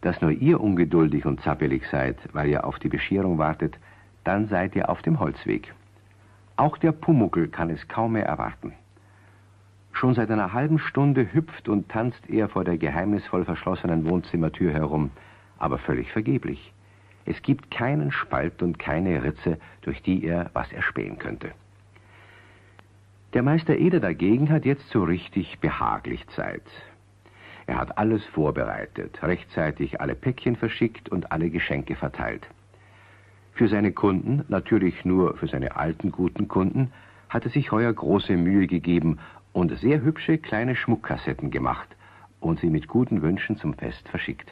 Dass nur ihr ungeduldig und zappelig seid, weil ihr auf die Bescherung wartet, dann seid ihr auf dem Holzweg. Auch der Pumuckl kann es kaum mehr erwarten. Schon seit einer halben Stunde hüpft und tanzt er vor der geheimnisvoll verschlossenen Wohnzimmertür herum, aber völlig vergeblich. Es gibt keinen Spalt und keine Ritze, durch die er was erspähen könnte. Der Meister Eder dagegen hat jetzt so richtig behaglich Zeit. Er hat alles vorbereitet, rechtzeitig alle Päckchen verschickt und alle Geschenke verteilt. Für seine Kunden, natürlich nur für seine alten guten Kunden, hat er sich heuer große Mühe gegeben und sehr hübsche kleine Schmuckkassetten gemacht und sie mit guten Wünschen zum Fest verschickt.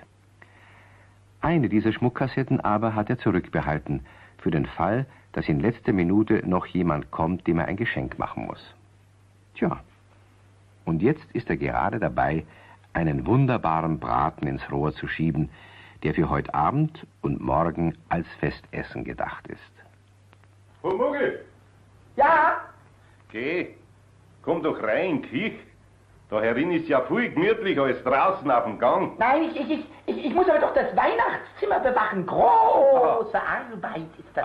Eine dieser Schmuckkassetten aber hat er zurückbehalten, für den Fall, dass in letzter Minute noch jemand kommt, dem er ein Geschenk machen muss. Tja, und jetzt ist er gerade dabei, einen wunderbaren Braten ins Rohr zu schieben, der für heute Abend und morgen als Festessen gedacht ist. Pumuckl! Ja? Geh, komm doch rein, Kich. Da herin ist ja viel gemütlicher als draußen auf dem Gang. Nein, ich muss aber doch das Weihnachtszimmer bewachen. Große Arbeit ist das.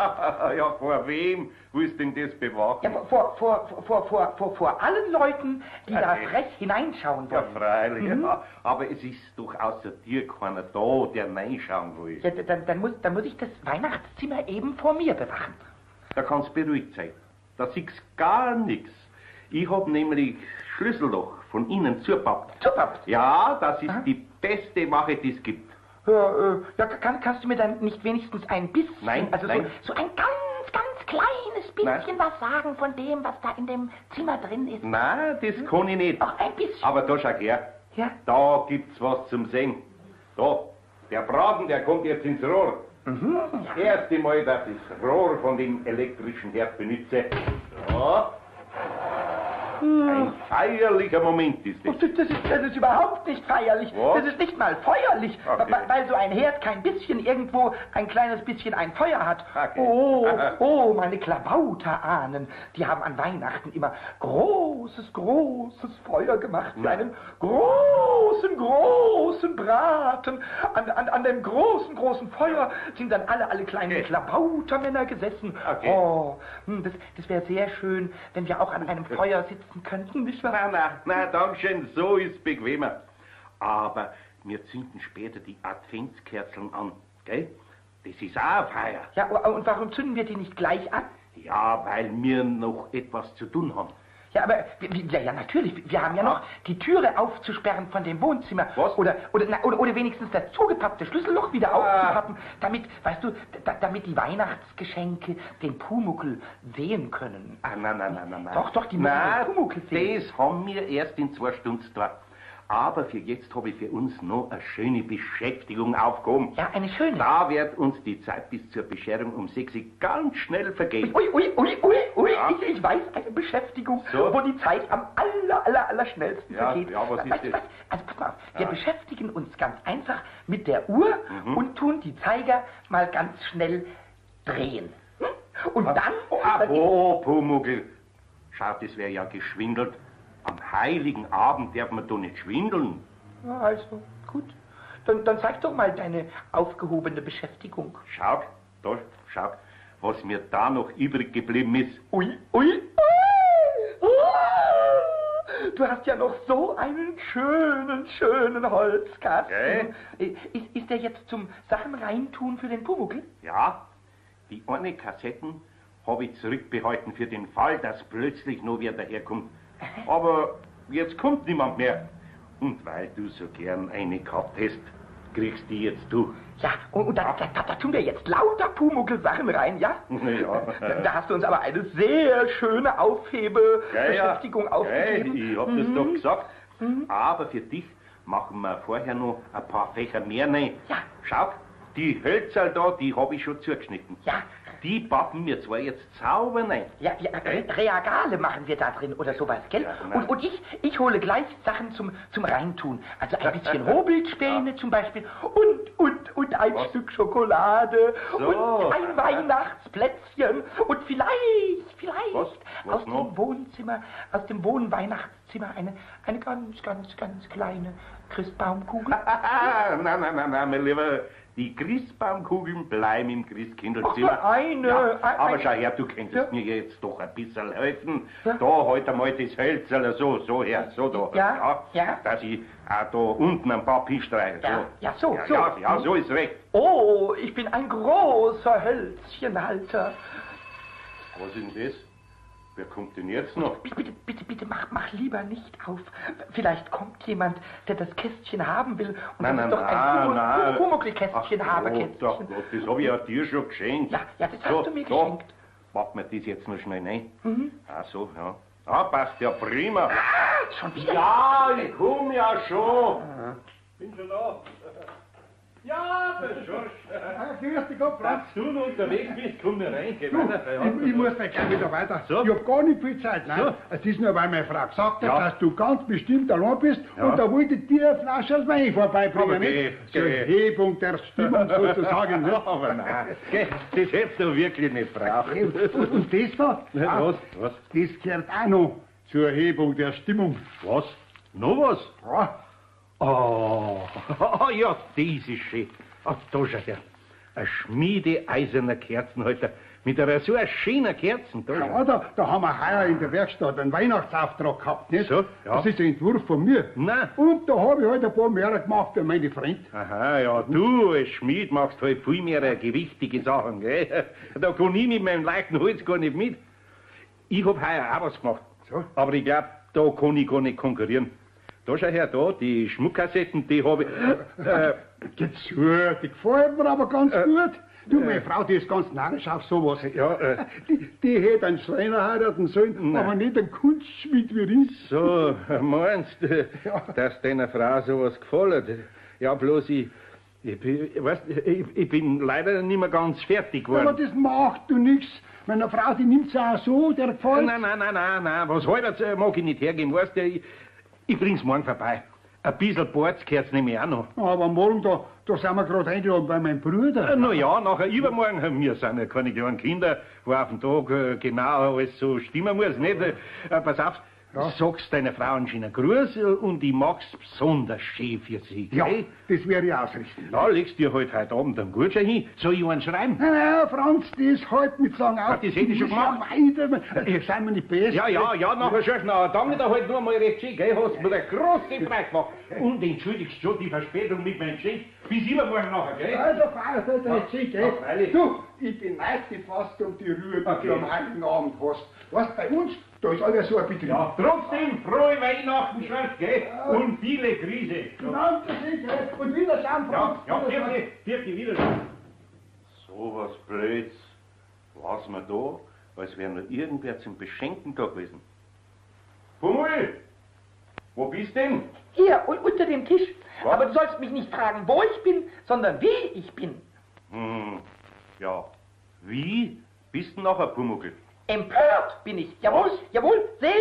Ja, vor wem willst du denn das bewachen? Ja, vor allen Leuten, die da frech hineinschauen Ja, wollen. freilich. Ja. Aber es ist doch außer dir keiner da, der reinschauen will. Ja, dann muss ich das Weihnachtszimmer eben vor mir bewachen. Da kannst du beruhigt sein. Da siehst gar nichts. Ich hab nämlich Schlüsselloch von innen zupappt. Zupappt? Ja, das ist die beste Wache, die es gibt. Ja, kannst du mir dann nicht wenigstens ein bisschen, Nein, also nein. So ein ganz kleines bisschen was sagen von dem, was da in dem Zimmer drin ist? Nein, das kann ich nicht. Ach, ein bisschen. Aber da schau her. Ja? Da gibt's was zum Sehen. Da, der Braten, der kommt jetzt ins Rohr. Mhm. Das erste Mal, dass ich das Rohr von dem elektrischen Herd benutze. So. Ein feierlicher Moment ist das. Das ist überhaupt nicht feierlich. Was? Das ist nicht mal feuerlich, Okay. weil so ein Herd kein bisschen irgendwo ein kleines bisschen ein Feuer hat. Okay. Oh, meine Klabauterahnen, die haben an Weihnachten immer großes Feuer gemacht für einen großen Braten. An dem großen Feuer sind dann alle kleinen Klabautermänner gesessen. Okay. Oh, das wäre sehr schön, wenn wir auch an einem Feuer sitzen könnten, nicht wahr? Na, dankeschön, so ist bequemer. Aber wir zünden später die Adventskerzeln an, gell? Das ist auch eine Feier. Ja, und warum zünden wir die nicht gleich an? Ja, weil wir noch etwas zu tun haben. Ja, aber, ja, natürlich, wir haben ja noch die Türe aufzusperren von dem Wohnzimmer. Was? Oder wenigstens das zugepappte Schlüsselloch wieder aufzupappen, damit, weißt du, damit die Weihnachtsgeschenke den Pumuckl sehen können. Nein. Doch, die müssen den Pumuckl sehen. Das haben wir erst in 2 Stunden da. Aber für jetzt habe ich für uns noch eine schöne Beschäftigung aufgehoben. Ja, eine schöne. Da wird uns die Zeit bis zur Bescherung um 6 Uhr ganz schnell vergehen. Ui, Ja. ich weiß eine Beschäftigung, So. wo die Zeit am aller schnellsten Ja, vergeht. ja, was ist Weißt du das? was? Also pass mal auf, wir beschäftigen uns ganz einfach mit der Uhr und tun die Zeiger mal ganz schnell drehen. Hm? Und dann... Oh, Pumuckl. Schau, das wäre ja geschwindelt. Am heiligen Abend darf man doch nicht schwindeln. Ja, also, gut. Dann zeig doch mal deine aufgehobene Beschäftigung. Schau, was mir da noch übrig geblieben ist. Ui. Du hast ja noch so einen schönen Holzkasten. Ist der jetzt zum Sachen reintun für den Pumuckl? Ja, die eine Kassetten habe ich zurückbehalten für den Fall, dass plötzlich noch wer daherkommt. Aber jetzt kommt niemand mehr. Und weil du so gern eine gehabt hast, kriegst die jetzt du. Ja, und da tun wir jetzt lauter Pumuckl-Sachen rein, ja? Ja. Da hast du uns aber eine sehr schöne Aufhebebeschäftigung aufgegeben. Ich hab das doch gesagt. Aber für dich machen wir vorher noch ein paar Fächer mehr rein. Ja. Schau, die Hölzer da, die habe ich schon zugeschnitten. Ja. Die pappen wir zwar jetzt sauber rein. Ja, Reagale machen wir da drin oder sowas, gell? Ja, genau. Und ich hole gleich Sachen zum Reintun. Also ein bisschen Hobelspäne zum Beispiel und ein Was? Stück Schokolade So. Ja. Ein Weihnachtsplätzchen und vielleicht Was aus noch? dem Wohnzimmer, aus dem Wohnweihnachtszimmer eine ganz kleine Christbaumkugel. Nein, mein Lieber, die Christbaumkugeln bleiben im Christkindlzimmer. Ach, eine. Ja, aber eine. schau her, du könntest mir jetzt doch ein bisschen helfen. Ja. Da halt einmal das Hölzerl so her, so da. Ja. Dass ich auch da unten ein paar Pistreiche. So. Ja, so. Ja, so ist recht. Oh, ich bin ein großer Hölzchenhalter. Was ist denn das? Wer kommt denn jetzt noch? Bitte, mach lieber nicht auf. Vielleicht kommt jemand, der das Kästchen haben will. Und Nein, das ist doch ein Pumuckl-Kästchen, Haberkästchen. Gott, das habe ich ja dir schon geschenkt. Ja, das hast du mir geschenkt. Mach mir das jetzt noch schnell rein. Mhm. Ach so, ja. Ah, passt ja prima. Schon wieder? Ja, ich komme ja schon. Bin schon da. Ja, der Schorsch. Grüß dich Gott, Franz. Dass du noch unterwegs bist, komm mir rein. Geh Du, weiter. ich muss gleich wieder weiter. So. Ich hab gar nicht viel Zeit. Nein, So. es ist nur, weil meine Frau gesagt hat, Ja. dass du ganz bestimmt allein bist Ja. und da wollte ich dir eine Flasche Wein vorbeibringen. Aber nicht? geh. Zur Hebung der Stimmung sozusagen. Nicht? Aber nein, geh, das hättest du wirklich nicht braucht. Und das da? Was? Das gehört auch noch zur Erhebung der Stimmung. Was? Noch was? Ja. Oh, ja, das ist schön. Ach, da schau her. Ein schmiedeeiserner Kerzenhalter mit so einer schönen Kerzen. Da schau. Ja, da haben wir heuer in der Werkstatt einen Weihnachtsauftrag gehabt, nicht? So, ja. Das ist ein Entwurf von mir. Nein. Und da habe ich halt ein paar mehr gemacht für meine Freunde. Aha, ja, du als Schmied machst halt viel mehr gewichtige Sachen, gell? Da kann ich mit meinem leichten Holz gar nicht mit. Ich hab heuer auch was gemacht. So. Aber ich glaub, da kann ich gar nicht konkurrieren. Da schau her, da, die Schmuckkassetten, die habe ich... Geht's zu, die gefällt mir aber ganz gut. Du, meine Frau, die ist ganz narrisch auf sowas. Ja, Die hätte einen Schreiner heiraten sollen, Nein. aber nicht einen Kunstschmied wie ich. so, meinst du, dass deiner Frau sowas gefällt? Ja, bloß ich bin leider nicht mehr ganz fertig geworden. Aber das macht du nichts. Meine Frau, die nimmt's auch so, der gefällt. Nein, was heute mag ich nicht hergeben, weißt du, ich bring's morgen vorbei. Ein bisschen Borzkerz nehme ich auch noch. Aber morgen, da sind wir gerade eingeladen bei meinem Bruder. Na ja, nachher übermorgen, wir sind ja keine kleinen Kinder, wo auf den Tag genau alles so stimmen muss, nicht? Pass auf, Ja. sagst deiner Frau einen schönen Gruß und ich mag's besonders schön für sie, Ja, gell? das werde ich ausrichten. Ja, legst dir halt heute Abend einen Gutschein hin. Soll ich einen schreiben? Nein, Franz, das halt mit sagen auf. Das hätte ich schon gemacht. Seien wir nicht besser. Ja, nachher schon. Na, danke dir halt nur mal recht schön, gell? Hast mir eine große Freude gemacht. Und entschuldigst schon die Verspätung mit meinem Geschenk. Bis übermorgen nachher, gell? Also, feierst du das schick, Ja, freilich. Du, ich beneide dich fast um die Ruhe, die Okay. du am Heiligen Abend hast. Weißt, bei uns, da ist alles so ein Betrieb. Ja, trotzdem, frohe Weihnachten, Schatz, gell? Und viele Grüße. Danke, sicher. Und Wiederschauen, Franz. Vierte wieder. So was Blöds. Was wir da, als wäre noch irgendwer zum Beschenken da gewesen. Pummel, wo bist denn? Hier, unter dem Tisch. Was? Aber du sollst mich nicht fragen, wo ich bin, sondern wie ich bin. Ja. Wie bist du nachher, Pumuckl? Empört bin ich. Jawohl, Was? jawohl, sehr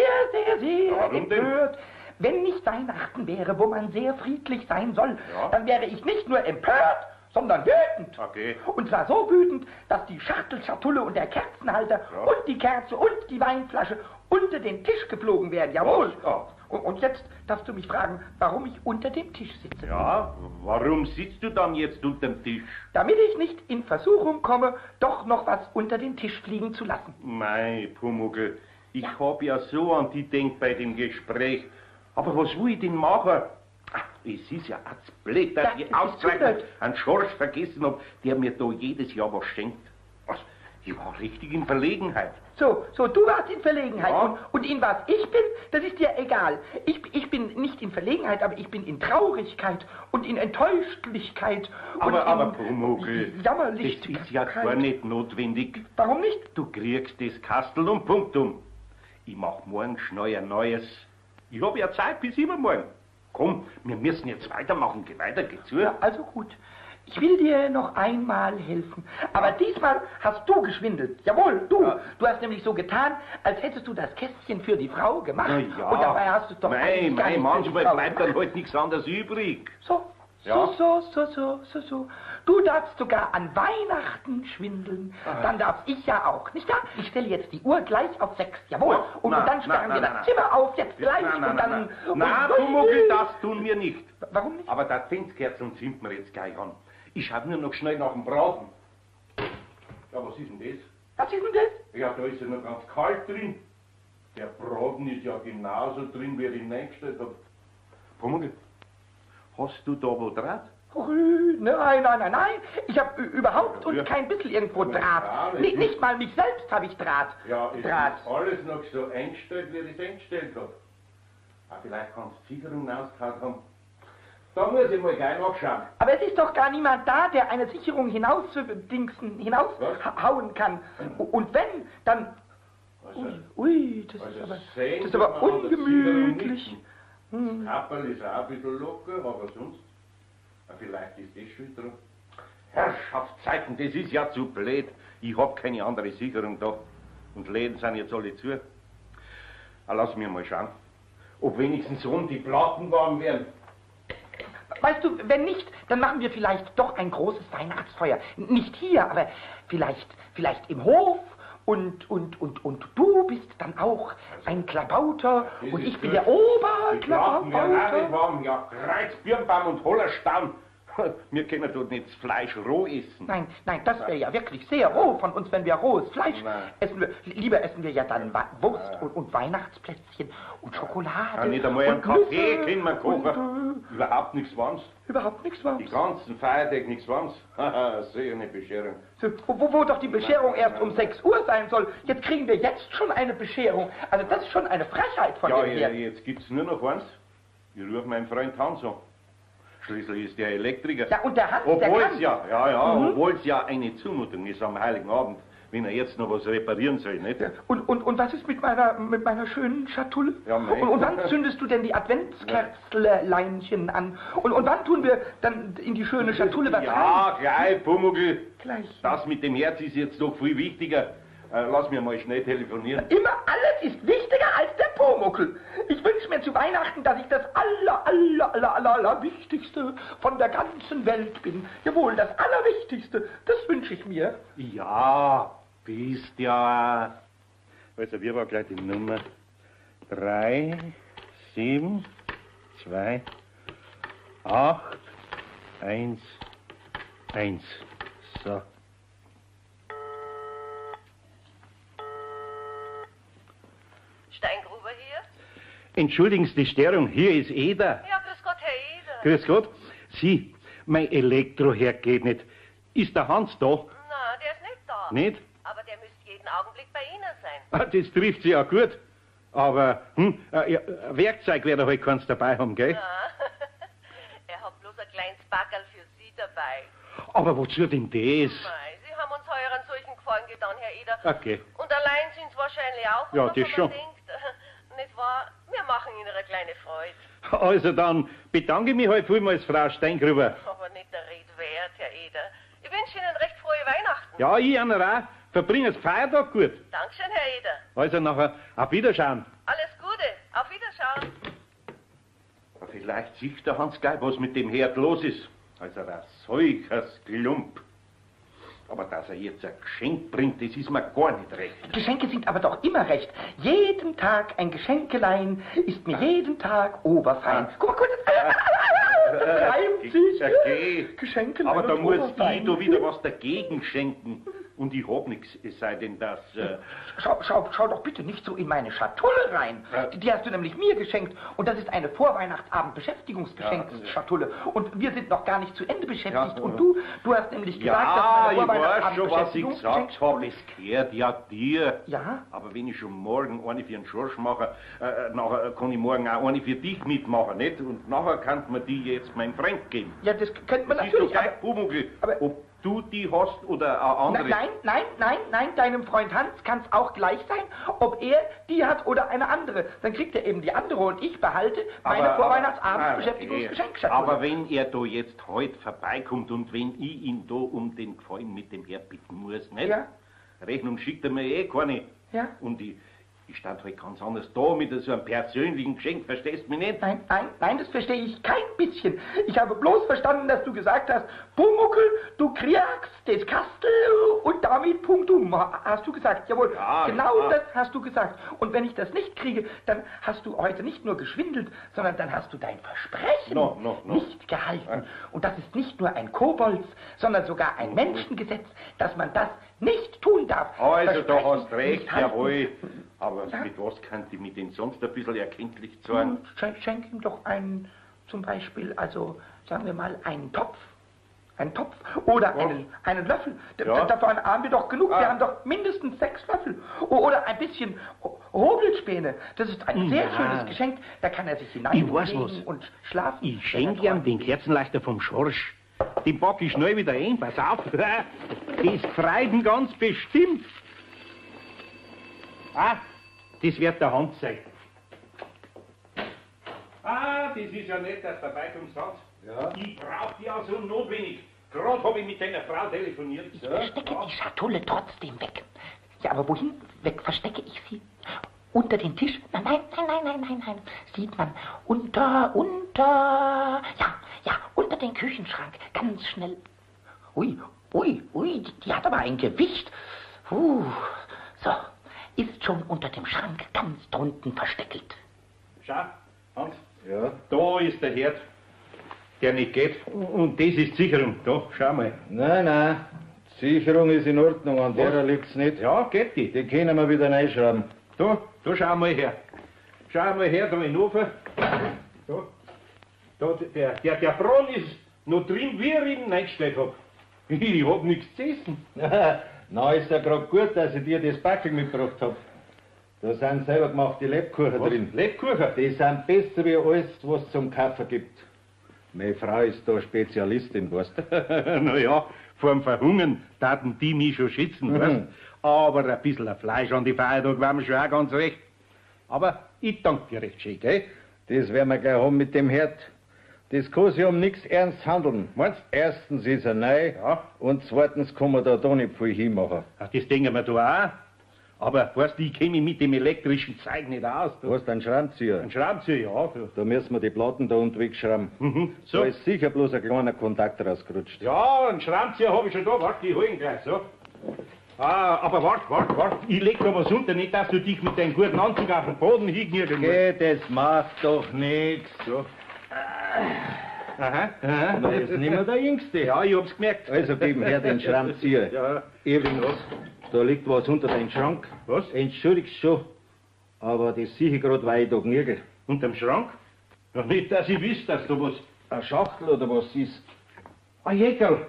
Warum denn? empört. Wenn nicht Weihnachten wäre, wo man sehr friedlich sein soll, Ja. dann wäre ich nicht nur empört, sondern wütend. Okay. Und zwar so wütend, dass die Schatulle und der Kerzenhalter Ja. und die Kerze und die Weinflasche unter den Tisch geflogen wären. Jawohl. Was? Ja. Und jetzt darfst du mich fragen, warum ich unter dem Tisch sitze. Ja, warum sitzt du dann jetzt unterm Tisch? Damit ich nicht in Versuchung komme, doch noch was unter den Tisch fliegen zu lassen. Mei, Pumuckl, ich hab ja so an die denkt bei dem Gespräch. Aber was will ich denn machen? Ach, es ist ja als blöd, dass Ja, ich es ist ausgerechnet blöd. einen Schorsch vergessen hab, der mir da jedes Jahr was schenkt. Was? Ich war richtig in Verlegenheit. So, du warst in Verlegenheit. Ja. Und in was ich bin, das ist dir egal. Ich bin nicht in Verlegenheit, aber ich bin in Traurigkeit und in Enttäuschtlichkeit. und Aber in Pumuckl, Jammerlichkeit. das ist ja gar nicht notwendig. Warum nicht? Du kriegst das Kastel und Punktum. Ich mach morgen schnell ein neues. Ich hab ja Zeit bis übermorgen. Komm, wir müssen jetzt weitermachen. Geh weiter, geh zu. Ja, also gut. Ich will dir noch einmal helfen. Aber diesmal hast du geschwindelt. Jawohl, du. Ja. Du hast nämlich so getan, als hättest du das Kästchen für die Frau gemacht. Na ja, Und dabei hast du es doch eigentlich gar nicht für die manchmal Frau bleibt gemacht. dann halt nichts anderes übrig. So, Ja? So. Du darfst sogar an Weihnachten schwindeln. Dann darf ich ja auch, nicht wahr? Ich stelle jetzt die Uhr gleich auf 6, jawohl. Und dann sperren wir das Zimmer auf, jetzt gleich. Na, Pumuckl, das tun wir nicht. Warum nicht? Aber das Adventskerzen zünden wir jetzt gleich an. Ich schaue nur noch schnell nach dem Braten. Ja, was ist denn das? Was ist denn das? Ja, da ist ja noch ganz kalt drin. Der Braten ist ja genauso drin, wie ich ihn reingestellt habe. Pumuckl, hast du da wo Draht? Nein. Ich habe überhaupt und kein bisschen irgendwo Draht. Nicht mal mich selbst habe ich Draht. Ja, ist das alles noch so eingestellt, wie ich es eingestellt habe. Ah, vielleicht kannst du die Sicherung ausgehauen haben. Da muss ich mal gleich nachschauen. Aber es ist doch gar niemand da, der eine Sicherung hinaushauen kann. Und wenn, dann... Ui, das ist aber ungemütlich. Das Kapperl ist auch ein bisschen locker, aber sonst... Vielleicht ist das schon dran. Herrschaftszeiten, das ist ja zu blöd. Ich hab keine andere Sicherung da. Und Läden sind jetzt alle zu. Lass mir mal schauen, ob wenigstens so die Platten warm werden. Weißt du, wenn nicht, dann machen wir vielleicht doch ein großes Weihnachtsfeuer. Nicht hier, aber vielleicht im Hof. Und du bist dann auch ein Klabauter und ich bin der Oberklabauter. Ja, Kreuz, Birnbaum und Hollerstamm. Wir können dort nicht das Fleisch roh essen. Nein, das wäre ja wirklich sehr roh von uns, wenn wir rohes Fleisch essen. Lieber essen wir ja dann Wurst und Weihnachtsplätzchen und Schokolade. Ja, nicht einmal einen Kaffee können wir kochen. Überhaupt nichts Warmes. Überhaupt nichts Warmes. Die ganzen Feiertage nichts Warmes. Haha, sehr eine Bescherung. Wo doch die Bescherung erst um 6 Uhr sein soll. Jetzt kriegen wir jetzt schon eine Bescherung. Also das ist schon eine Frechheit von dir her. Ja, jetzt gibt's nur noch eins. Ich rufe meinen Freund Hans an. Schließlich ist der Elektriker. Ja, und der Hans, obwohl es ja eine Zumutung ist am Heiligen Abend, wenn er jetzt noch was reparieren soll, nicht? Ja, und was ist mit meiner schönen Schatulle? Ja, und wann zündest du denn die Adventskerzleinchen an? Und wann tun wir dann in die schöne Schatulle was rein? Ja, gleich, Pumuckl. Gleich. Das mit dem Herz ist jetzt doch viel wichtiger. Lass mir mal schnell telefonieren. Immer alles ist wichtiger als der Pumuckl. Ich wünsche mir zu Weihnachten, dass ich das Allerwichtigste von der ganzen Welt bin. Jawohl, das Allerwichtigste. Das wünsche ich mir. Ja, bist ja. Also, wir war gleich die Nummer 3, 7, 2, 8, 1, 1. So. Steingruber hier? Entschuldigen Sie die Störung, hier ist Eder. Ja, grüß Gott, Herr Eder. Grüß Gott. Sie, mein Elektroherd geht nicht. Ist der Hans da? Na, der ist nicht da. Nicht? Aber der müsste jeden Augenblick bei Ihnen sein. Ah, das trifft Sie ja gut. Aber, Werkzeug wäre doch halt keins dabei haben, gell? Na, er hat bloß ein kleines Backerl für Sie dabei. Aber wozu denn das? Mei, Sie haben uns heuer einen solchen Gefallen getan, Herr Eder. Okay. Und allein sind Sie wahrscheinlich auch. Ja, was das man schon. Denkt. Nicht wahr? Wir machen Ihnen eine kleine Freude. Also dann bedanke ich mich halt vielmals, Frau Steingruber. Aber nicht der Rede wert, Herr Eder. Ich wünsche Ihnen recht frohe Weihnachten. Ja, ich einer auch. Verbringen das Feiertag gut. Dankeschön, Herr Eder. Also nachher auf Wiederschauen. Alles Gute. Auf Wiederschauen. Vielleicht sieht der Hans gleich, was mit dem Herd los ist. Also ein solches Klump. Aber dass er jetzt ein Geschenk bringt, das ist mir gar nicht recht. Geschenke sind aber doch immer recht. Jeden Tag ein Geschenkelein ist mir jeden Tag oberfein. Guck mal, das reimt sich. Okay. Geschenkelein Aber da und muss oberfein. ich da wieder was dagegen schenken. Und ich hab nichts, es sei denn, dass... Schau doch bitte nicht so in meine Schatulle rein. Die hast du nämlich mir geschenkt. Und das ist eine Vorweihnachtsabend-Beschäftigungsgeschenksschatulle. Und wir sind noch gar nicht zu Ende beschäftigt. Und du hast nämlich gesagt, dass ich weiß schon, was ich gesagt habe. Es gehört ja dir. Ja? Aber wenn ich schon morgen eine für den Schorsch mache, nachher kann ich morgen auch eine für dich mitmachen, nicht? Und nachher kann man die jetzt meinem Freund geben. Ja, das könnte man das natürlich. Ist doch gleich Pumuckl, ob du die hast oder eine andere. Nein, deinem Freund Hans kann es auch gleich sein, ob er die hat oder eine andere. Dann kriegt er eben die andere und ich behalte meine Vorweihnachtsabend-Beschäftigungsgeschenkschatulle. Aber wenn er da jetzt heute vorbeikommt und wenn ich ihn da um den Gefallen mit dem Herd bitten muss, nicht? Ja. Rechnung schickt er mir eh keine. Ja. Und Ich stand heute ganz anders da mit so einem persönlichen Geschenk, verstehst du mich nicht? Nein, das verstehe ich kein bisschen. Ich habe bloß verstanden, dass du gesagt hast, Pumuckl, du kriegst das Kastel und damit Punktum, hast du gesagt. Jawohl, Ja, genau ja. das hast du gesagt. Und wenn ich das nicht kriege, dann hast du heute nicht nur geschwindelt, sondern dann hast du dein Versprechen No. nicht gehalten. Und das ist nicht nur ein Kobolds, sondern sogar ein Menschengesetz, dass man das nicht tun darf. Also, da Versprechen hast recht, nicht halten. jawohl. Aber Ja. mit was kann ich mich denn sonst ein bisschen erkenntlich zeigen? Schenk ihm doch einen, zum Beispiel, also sagen wir mal, einen Topf. Einen Topf oder einen Löffel. Ja. Davon haben wir doch genug. Wir Ah. haben doch mindestens 6 Löffel. Oder ein bisschen Hobelspäne. Das ist ein sehr schönes Geschenk. Da kann er sich Ich weiß hineinlegen was. und schlafen. Ich schenke ihm den Kerzenleuchter vom Schorsch. Den pack ich schnell wieder ein, pass auf. Das freut ihn ganz bestimmt. Ah, das wird der Hans sein. Ah, das ist ja nett, dass der Beikomst hat. Ja. Ich brauch die auch so notwendig. Gerade habe ich mit deiner Frau telefoniert. Ich verstecke die Schatulle trotzdem weg. Ja, aber wohin weg verstecke ich sie? Unter den Tisch? Nein. Sieht man. Unter, ja, unter den Küchenschrank. Ganz schnell. Ui, die hat aber ein Gewicht. So, ist schon unter dem Schrank ganz drunten versteckelt. Schau, Hans. Ja? Da ist der Herd, der nicht geht. Und das ist die Sicherung. Da, schau mal. Nein. Die Sicherung ist in Ordnung, an der liegt's nicht. Ja, geht die. Die können wir wieder reinschrauben. Da schau mal her. Schau mal her, da in den Ofen. Der Bronn ist noch drin, wie ich ihn reingestellt hab. Ich hab nichts zu essen. Na, ist ja gerade gut, dass ich dir das Backel mitgebracht hab. Da sind selber gemachte Lebkuchen drin. Lebkuchen? Die sind besser wie alles, was es zum Kaffee gibt. Meine Frau ist da Spezialistin, weißt du? Naja, vorm Verhungern taten die mich schon schützen, weißt. Aber ein bisschen Fleisch an die Feiertag wäre mir schon auch ganz recht. Aber ich danke dir recht schön, gell? Das werden wir gleich haben mit dem Herd. Das kann sich um nichts ernst handeln. Meinst du? Erstens ist er neu Ja. und zweitens kann man da nicht viel hinmachen. Ach, das denken wir da auch. Aber, weißt du, ich kenne mich mit dem elektrischen Zeug nicht aus. Du hast einen Schraubenzieher. Ein Schraubenzieher, ja. Du. Da müssen wir die Platten da unten wegschrauben. So. Da ist sicher bloß ein kleiner Kontakt rausgerutscht. Ja, einen Schraubenzieher habe ich schon da. Warte, ich hol ihn gleich, so. Ah, aber warte. Ich leg da was unter, nicht, dass du dich mit deinem guten Anzug auf den Boden hinknirgst. Geh, das macht doch nichts. So. Aha. Na, das ist nicht mehr der Jüngste. Ja, ich hab's gemerkt. Also gib her den Schraubenzieher. Ja. Evelyn, da liegt was unter deinem Schrank. Was? Entschuldigst schon, aber das sehe ich gerade, weil ich da knirgel. Unterm Schrank? Ja, nicht, dass ich wüsste, dass da was... Eine Schachtel oder was ist? Ein Jäckerl.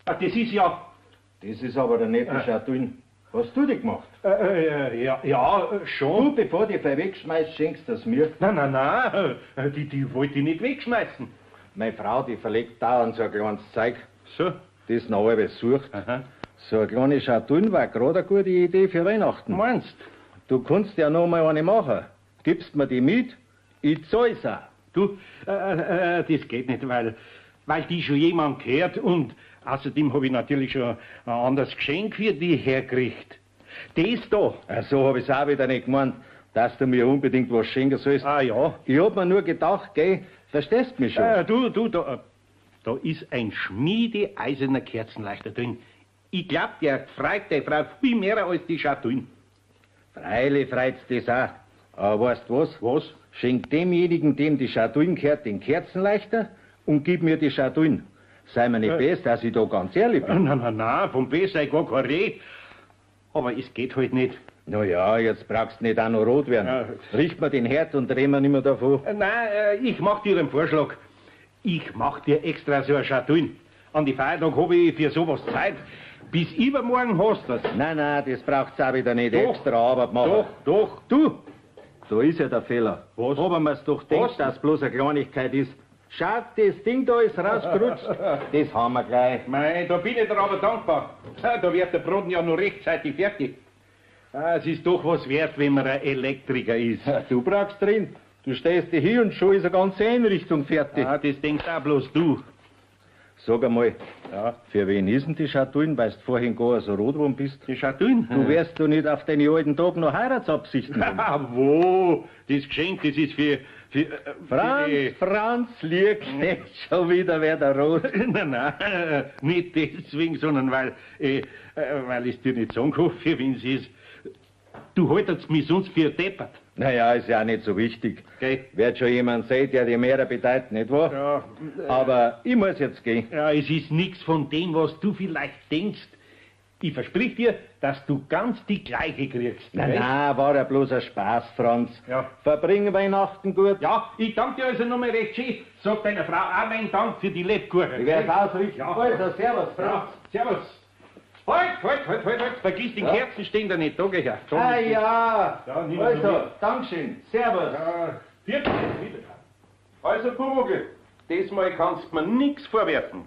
Ah, das ist ja... Das ist aber der nette Schatullen. Hast du die gemacht? Ja, schon. Du, bevor du die wegschmeißt, schenkst das mir. Nein, die wollte ich nicht wegschmeißen. Meine Frau, die verlegt dauernd so ein kleines Zeug, So. das noch alles sucht. Aha. So eine kleine Schatullen war gerade eine gute Idee für Weihnachten. Meinst Du kannst ja noch mal eine machen. Gibst mir die mit, ich zahl's auch. du? Das geht nicht, weil die schon jemand gehört und außerdem habe ich natürlich schon ein anderes Geschenk für die hergekriegt. Das da. Ach, so habe ich's auch wieder nicht gemeint, dass du mir unbedingt was schenken sollst. Ah ja. Ich hab mir nur gedacht, gell, verstehst mich schon. Da ist ein schmiedeeiserner Kerzenleuchter drin. Ich glaub, der freut die Frau viel mehr als die Schatullen. Freilich freut's das auch. Aber weißt du was? Was? Schenk demjenigen, dem die Schatullen gehört, den Kerzenleuchter und gib mir die Schatullen. Sei mir nicht best, dass ich da ganz ehrlich bin. Nein, vom B sei gar kein Rede. Aber es geht halt nicht. Na ja, jetzt brauchst du nicht auch noch rot werden. Ja. Richt mir den Herd und dreh mir nicht mehr davon. Nein, ich mach dir einen Vorschlag. Ich mach dir extra so eine Schatullen. An die Feiertag habe ich für sowas Zeit. Bis übermorgen hast du das. Nein, das braucht's auch wieder nicht Doch. extra Arbeit machen. Doch. Du, da ist ja der Fehler. Was? Haben wir's doch gedacht, Was? dass bloß eine Kleinigkeit ist. Schaut, das Ding da ist rausgerutscht. Das haben wir gleich. Mei, da bin ich dir aber dankbar. Da wird der Braten ja noch rechtzeitig fertig. Es ist doch was wert, wenn man ein Elektriker ist. Du brauchst drin. Du stehst dir hier und schon ist eine ganze Einrichtung fertig. Das denkst auch bloß du. Sag einmal, für wen ist denn die Chatouille, weil du vorhin gar so rot geworden bist? Die Chatouille? Du wärst doch nicht auf deine alten Tage noch Heiratsabsichten haben. Wo? Das Geschenk, das ist für Franz, liegt nicht schon wieder wer der rot. Nein, nicht deswegen, sondern weil ich dir nicht sagen kann, für wen es ist. Du haltest mich sonst für deppert. Naja, ist ja auch nicht so wichtig. Okay. Wird schon jemand sehen, der dir mehr bedeutet, nicht wahr? Ja, Aber ich muss jetzt gehen. ja, es ist nichts von dem, was du vielleicht denkst. Ich versprich dir, dass du ganz die gleiche kriegst. Na, war ja bloß ein Spaß, Franz. Ja. Verbringen Weihnachten gut. Ja, ich danke dir also nochmal recht schön. Sag deiner Frau auch meinen Dank für die Lebkuchen. Ich werde ausrichten. Ja. Also, servus, Ja, Franz. servus. Halt. Vergiss den Kerzenständer nicht, da geh her. Ah ja. Ja, nimm Also, mal mit. Dankeschön. Servus. Wieder. Also, Pumuckl, diesmal kannst du mir nichts vorwerfen.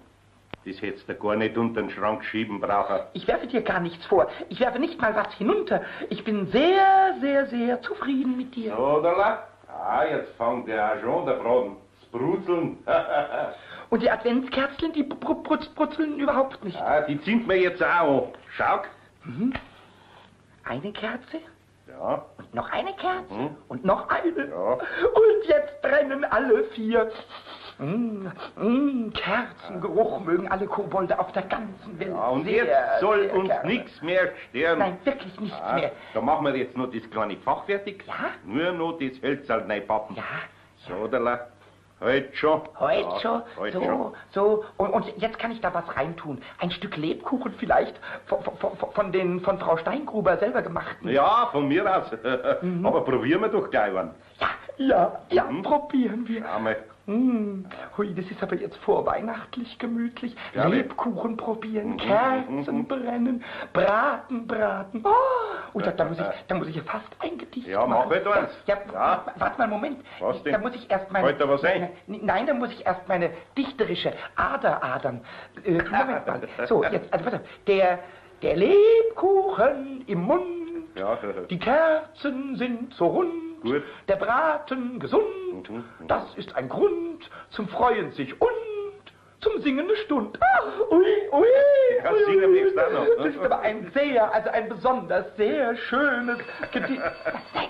Das hättest du gar nicht unter den Schrank schieben brauchen. Ich werfe dir gar nichts vor. Ich werfe nicht mal was hinunter. Ich bin sehr, sehr, sehr zufrieden mit dir. Oder? Jetzt fängt der auch schon der Braten. Das Brutzeln. Und die Adventskerzen, die brutzeln überhaupt nicht. Die zünden wir jetzt auch an. Schau. Eine Kerze, Ja. und noch eine Kerze, und noch eine. Ja. Und jetzt brennen alle 4. Kerzengeruch mögen alle Kobolde auf der ganzen Welt. Ja, und sehr, jetzt soll sehr uns gerne. nichts mehr stören. Nein, wirklich nichts mehr. Da machen wir jetzt noch das kleine Fach fertig. Ja? Nur noch das Hölzerl reinpappen. Ja. So, derla. Heute schon. Heute Ja, schon, heute schon. so. Und jetzt kann ich da was reintun. Ein Stück Lebkuchen vielleicht von Frau Steingruber selber gemacht. Ja, von mir aus. Aber probieren wir doch gleich einen. Ja, probieren wir. Schau mal. Hui, das ist aber jetzt vorweihnachtlich gemütlich. Ja, Lebkuchen probieren, Kerzen brennen, Braten. Oh, und da muss ich ja fast ein Gedicht Ja, mach machen. halt eins. Ja, warte mal einen Moment. Was denn? Da muss ich erst meine... Fällt da was ein? Nein, da muss ich erst meine dichterische Ader adern. Moment mal. So, jetzt, also pass auf. Der Lebkuchen im Mund, Ja. die Kerzen sind so rund, Gut. der Braten gesund. Das ist ein Grund zum Freuen sich und zum Singen eine Stund. Ui. Ja, singen wir jetzt auch noch. Das ist aber ein besonders sehr schönes Gedicht. Nein.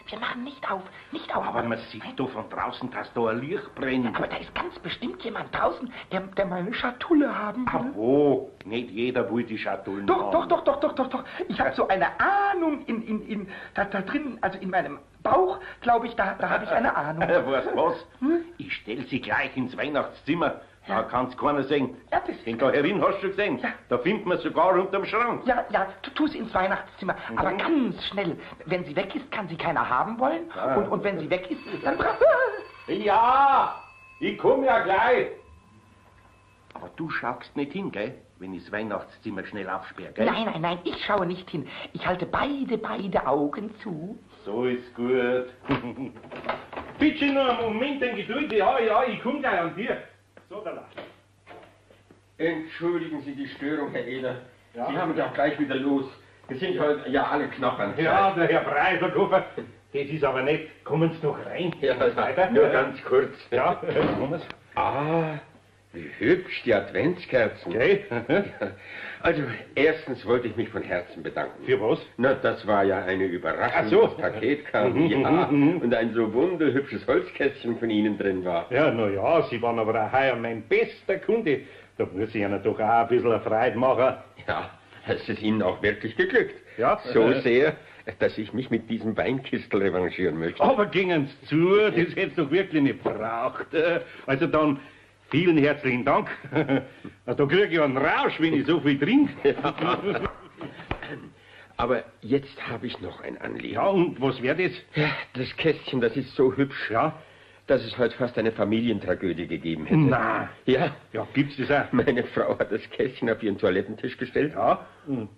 Wir machen nicht auf. Aber man sieht doch von draußen, dass da ein Licht brennt. Aber da ist ganz bestimmt jemand draußen, der meine Schatulle haben will. Wo? Nicht jeder will die Schatullen Doch. haben. Ich habe so eine Ahnung da drin, also in meinem Bauch, glaube ich, da habe ich eine Ahnung. Weißt du was? Ich stell sie gleich ins Weihnachtszimmer. Da kann's keiner sehen. Ja, das ist... Den da herin hast du gesehen. Ja. Da findet man sogar unterm Schrank. Ja, tu sie ins Weihnachtszimmer. Aber ganz schnell. Wenn sie weg ist, kann sie keiner haben wollen. Und wenn sie weg ist, dann... Ja, ich komm ja gleich. Aber du schaust nicht hin, gell? Wenn ich das Weihnachtszimmer schnell aufsperre, gell? Nein, ich schaue nicht hin. Ich halte beide Augen zu. So ist gut. Bitte nur einen Moment in Geduld. Ja, ich komm gleich an dir. So, da. Entschuldigen Sie die Störung, Herr Eder. Ja. Sie haben ja auch gleich wieder los. Wir sind heute ja alle knapp an Zeit. Ja, der Herr Preiserkofer. Das ist aber nicht. Kommen Sie doch rein. Ja, Weiter. nur ganz kurz. Ja, kommen Sie. Ah, wie hübsch, die Adventskerzen. Okay. Also, erstens wollte ich mich von Herzen bedanken. Für was? Na, das war ja eine Überraschung. Ach so. Das Paket kam, ja, und ein so wunderhübsches Holzkästchen von Ihnen drin war. Ja, na ja, Sie waren aber auch heuer mein bester Kunde. Da muss ich Ihnen doch auch ein bisschen eine Freude machen. Ja, es ist Ihnen auch wirklich geglückt. Ja. So sehr, dass ich mich mit diesem Weinkistel revanchieren möchte. Aber gingen Sie zu, das hätte es doch wirklich nicht braucht. Also dann, vielen herzlichen Dank. Da kriege ich einen Rausch, wenn ich so viel trinke. Aber jetzt habe ich noch ein Anliegen. Ja, und was wäre das? Ja, das Kästchen, das ist so hübsch, Ja? dass es heute fast eine Familientragödie gegeben hätte. Na. Ja, Ja, gibt's das auch? meine Frau hat das Kästchen auf ihren Toilettentisch gestellt. Ja?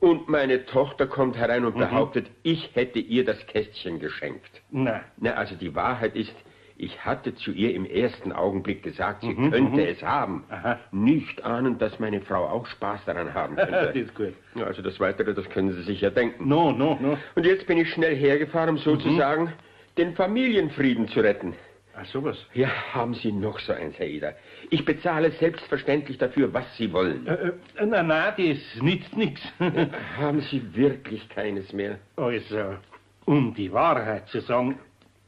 Und meine Tochter kommt herein und behauptet, ich hätte ihr das Kästchen geschenkt. Na. Na, also die Wahrheit ist, ich hatte zu ihr im ersten Augenblick gesagt, sie könnte es haben. Aha. Nicht ahnend, dass meine Frau auch Spaß daran haben Das könnte. ist gut. Ja, also das Weitere, das können Sie sich ja denken. No. Und jetzt bin ich schnell hergefahren, um sozusagen den Familienfrieden zu retten. Ach, sowas? Ja, haben Sie noch so eins, Herr Eder. Ich bezahle selbstverständlich dafür, was Sie wollen. Na, das nützt nichts. Haben Sie wirklich keines mehr? Also, um die Wahrheit zu sagen,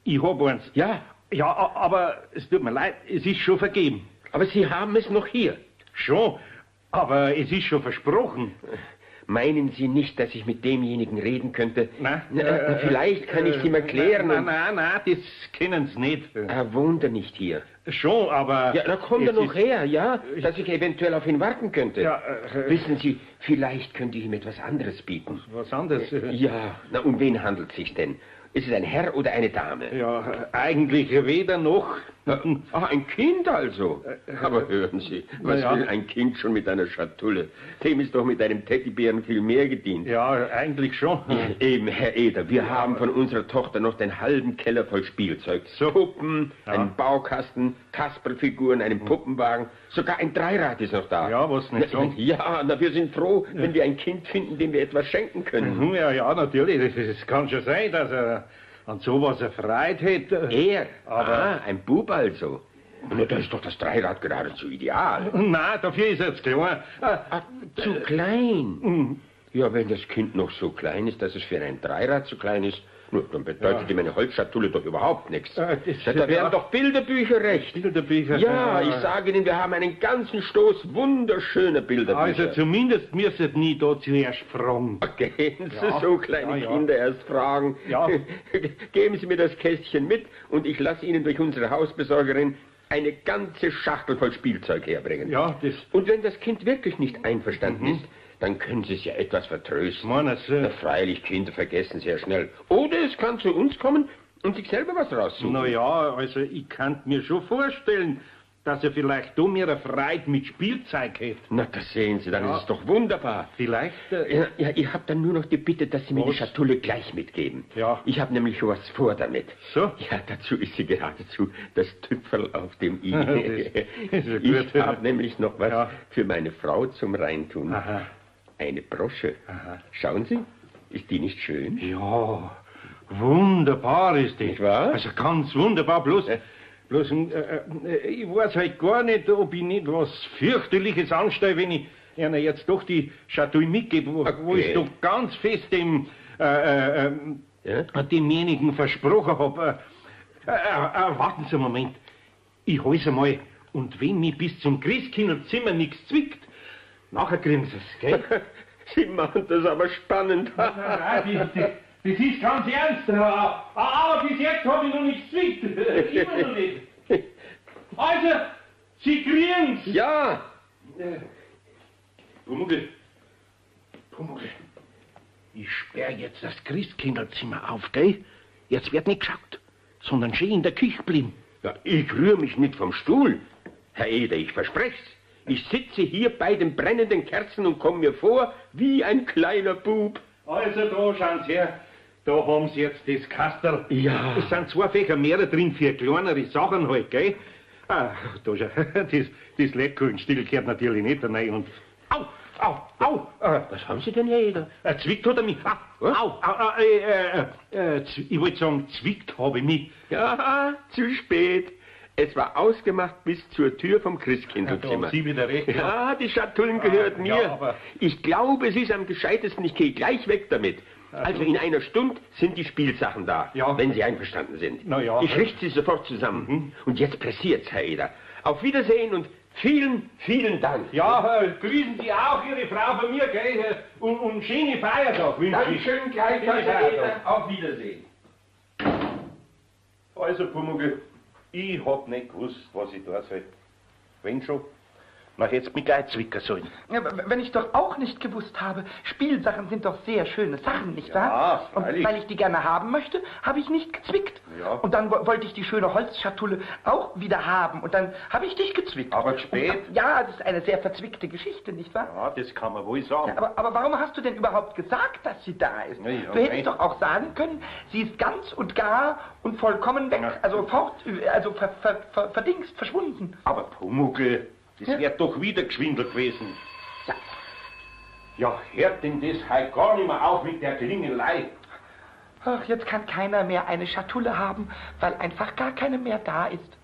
ich hab eins. Ja. Ja, aber es tut mir leid, es ist schon vergeben. Aber Sie haben es noch hier. Schon, aber es ist schon versprochen. Meinen Sie nicht, dass ich mit demjenigen reden könnte? Na, vielleicht kann ich es ihm erklären. Nein, das kennen Sie nicht. Er wohnt er nicht hier. Schon, aber... Ja, da kommt er noch her, ja, dass ich eventuell auf ihn warten könnte. Ja, wissen Sie, vielleicht könnte ich ihm etwas anderes bieten. Was anderes? Ja, na, um wen handelt es sich denn? Ist es ein Herr oder eine Dame? Ja, eigentlich weder noch. Ein Kind also. Aber hören Sie, was will ein Kind schon mit einer Schatulle? Dem ist doch mit einem Teddybären viel mehr gedient. Ja, eigentlich schon. Eben, Herr Eder, wir haben von unserer Tochter noch den halben Keller voll Spielzeug. So. Puppen, einen Baukasten, Kasperlfiguren, einen Puppenwagen, sogar ein Dreirad ist noch da. Ja, was nicht so. Ja, na, wir sind froh, wenn wir ein Kind finden, dem wir etwas schenken können. Ja, natürlich. Das kann schon sein, dass er an sowas erfreut hätte. Er? Aber ein Bub also. Na, da ist doch das Dreirad geradezu ideal. Nein, dafür ist er zu klein. Zu klein? Ja, wenn das Kind noch so klein ist, dass es für ein Dreirad zu klein ist, nur, dann bedeutet ihm eine Holzschatulle doch überhaupt nichts. Da wären doch Bilderbücher recht. Bilderbücher? Ja, ich sage Ihnen, wir haben einen ganzen Stoß wunderschöner Bilderbücher. Also zumindest müsstet nie da zuerst fragen. Gehen Sie so kleine Kinder erst fragen. Ja. Geben Sie mir das Kästchen mit und ich lasse Ihnen durch unsere Hausbesorgerin eine ganze Schachtel voll Spielzeug herbringen. Ja, das... Und wenn das Kind wirklich nicht einverstanden ist, dann können Sie es ja etwas vertrösten. Freilich, Kinder vergessen sehr schnell. Oder es kann zu uns kommen und sich selber was raussuchen. Na ja, also ich kann mir schon vorstellen, dass er vielleicht da mehr Freude mit Spielzeug hätte. Na, das sehen Sie, dann ist es doch wunderbar. Vielleicht... Ja, ich habe dann nur noch die Bitte, dass Sie mir die Schatulle gleich mitgeben. Ja. Ich habe nämlich schon was vor damit. So? Ja, dazu ist sie geradezu das Tüpferl auf dem i. Das ist ja gut. Ich habe nämlich noch was für meine Frau zum Reintun. Aha. Eine Brosche. Aha. Schauen Sie, ist die nicht schön? Ja, wunderbar ist die. Nicht wahr? Also ganz wunderbar, bloß ich weiß halt gar nicht, ob ich nicht was fürchterliches anstelle, wenn ich einer jetzt doch die Schatulle mitgebe, wo ich doch ganz fest demjenigen versprochen habe. Warten Sie einen Moment. Ich hol's einmal. Und wenn mich bis zum Christkindlzimmer nichts zwickt, nachher kriegen Sie es, gell? Sie machen das aber spannend. Das ist ganz ernst. Aber bis jetzt habe ich noch nichts zwickt. Immer noch nicht. Also, Sie kriegen's. Ja. Pumuckl. Ich sperre jetzt das Christkindlzimmer auf, gell? Jetzt wird nicht geschaut, sondern schön in der Küche bleiben. Ja, ich rühre mich nicht vom Stuhl. Herr Eder, ich versprech's. Ich sitze hier bei den brennenden Kerzen und komme mir vor wie ein kleiner Bub. Also da, schauen Sie her. Da haben Sie jetzt das Kastel. Ja. Es sind 2 Fächer mehr drin für kleinere Sachen halt, gell? Da schau, das Leckernstil gehört natürlich nicht rein und... Au! Was haben Sie denn, Herr Eder? Zwickt hat er mich. Ich wollte sagen, zwickt habe ich mich. Ja, zu spät. Es war ausgemacht bis zur Tür vom Christkindlzimmer. Da haben Sie wieder recht. Ja, die Schatullen gehört mir. Ja, aber... Ich glaube, es ist am gescheitesten, ich gehe gleich weg damit. Also in einer Stunde sind die Spielsachen da, wenn Sie einverstanden sind. Na ja. Ich richte sie sofort zusammen. Und jetzt pressiert's, Herr Eder. Auf Wiedersehen und vielen, vielen Dank. Ja, grüßen Sie auch Ihre Frau von mir, gell? Und schöne Feiertag wünsche ich. Dankeschön, gleichfalls, Herr Eder. Auf Wiedersehen. Also, Pumuckl, ich hab nicht gewusst, was ich da soll. Wenn schon, na hätt's mich gleich zwicken sollen. Ja, wenn ich doch auch nicht gewusst habe, Spielsachen sind doch sehr schöne Sachen, nicht wahr? Ja, freilich. Und weil ich die gerne haben möchte, habe ich nicht gezwickt. Ja. Und dann wollte ich die schöne Holzschatulle auch wieder haben. Und dann habe ich dich gezwickt. Aber spät. Ja, das ist eine sehr verzwickte Geschichte, nicht wahr? Ja, das kann man wohl sagen. Ja, aber warum hast du denn überhaupt gesagt, dass sie da ist? Ja, Du hättest doch auch sagen können, sie ist ganz und gar und vollkommen weg. Ja. Also verdingst, verschwunden. Aber Pumuckl, das wär doch wieder Geschwindel gewesen. Ja, hört denn das halt gar nicht mehr auf mit der Klingelei? Ach, jetzt kann keiner mehr eine Schatulle haben, weil einfach gar keine mehr da ist.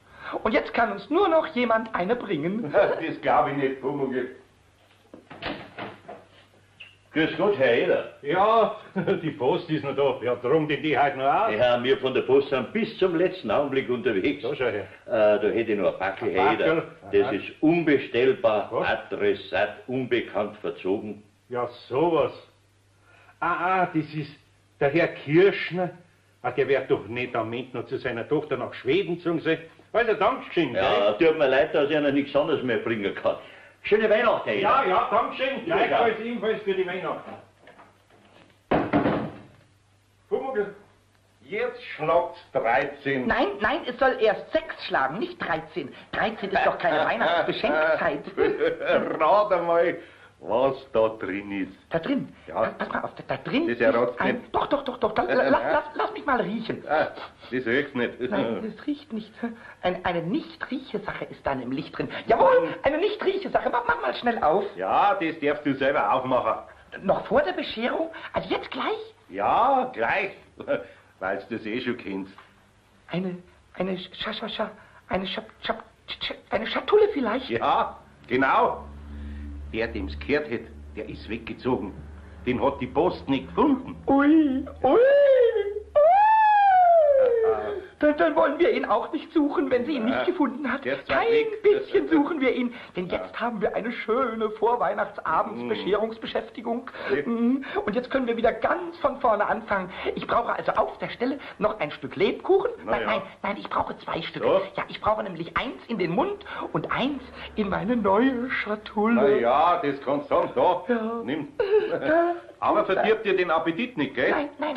Und jetzt kann uns nur noch jemand eine bringen. Das glaube ich nicht, Pumuckl. Grüß Gott, Herr Eder. Ja, die Post ist noch da. Ja, drum denn die heute noch aus. Ja, wir von der Post sind bis zum letzten Augenblick unterwegs. Da schau her. Da hätte ich noch ein Packel, Herr Eder. Das ist unbestellbar, Adressat unbekannt verzogen. Ja, sowas. Das ist der Herr Kirschner. Der wird doch nicht am Moment noch zu seiner Tochter nach Schweden gezogen sein. Weil er Dankeschön, Ja, tut mir leid, dass ich einer nichts anderes mehr bringen kann. Schöne Weihnachten, Herr Eder. Ja, Dankeschön. Gleichfalls ebenfalls für die Weihnachten. Pumuckl, jetzt schlagt's 13. Nein, es soll erst 6 schlagen, nicht 13. 13 ist doch keine Weihnachtsbeschenkzeit. Rat einmal, was da drin ist. Da drin? Ja. Pass mal auf, da drin Das errat's ist ein... nicht. Doch, lass mich mal riechen. Das riecht's nicht. Nein, das riecht nicht. Eine Nicht-Rieche-Sache ist da nämlich drin. Jawohl, eine Nicht-Rieche-Sache. Mach mal schnell auf. Ja, das darfst du selber aufmachen. Noch vor der Bescherung? Also jetzt gleich? Ja, gleich. Weil du das eh schon kennst. Eine Schatulle vielleicht? Ja, genau. Der, dem's gehört hat, der ist weggezogen. Den hat die Post nicht gefunden. Ui. Dann wollen wir ihn auch nicht suchen, wenn sie ihn nicht gefunden hat. Der ist weit Kein weg. bisschen suchen wir ihn, denn jetzt haben wir eine schöne Vorweihnachtsabendsbescherungsbeschäftigung. Und jetzt können wir wieder ganz von vorne anfangen. Ich brauche also auf der Stelle noch ein Stück Lebkuchen. Nein, ich brauche 2 Stück. So? Ja, ich brauche nämlich 1 in den Mund und 1 in meine neue Schatulle. Na ja, das kannst du haben. Da, Ja. nimm. Aber verdirbt dir den Appetit nicht, gell? Nein.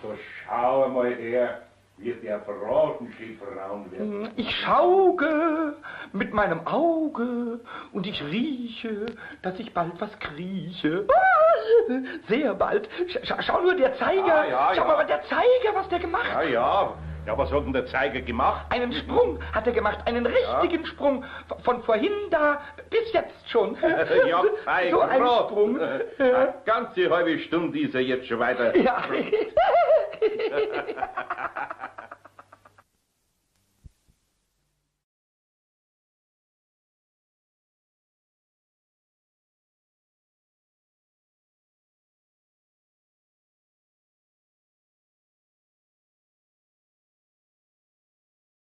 So, schau mal her, wie der Bratenschie braun wird. Ich schauge mit meinem Auge und ich rieche, dass ich bald was krieche. Sehr bald. Schau nur, der Zeiger. Schau mal, der Zeiger, was der gemacht hat. Ja, was hat denn der Zeiger gemacht? Einen Sprung hat er gemacht, einen richtigen Sprung. Von vorhin da bis jetzt schon. Ja, fein, so ein grad. Sprung. Eine ganze halbe Stunde ist er jetzt schon weiter. Ja.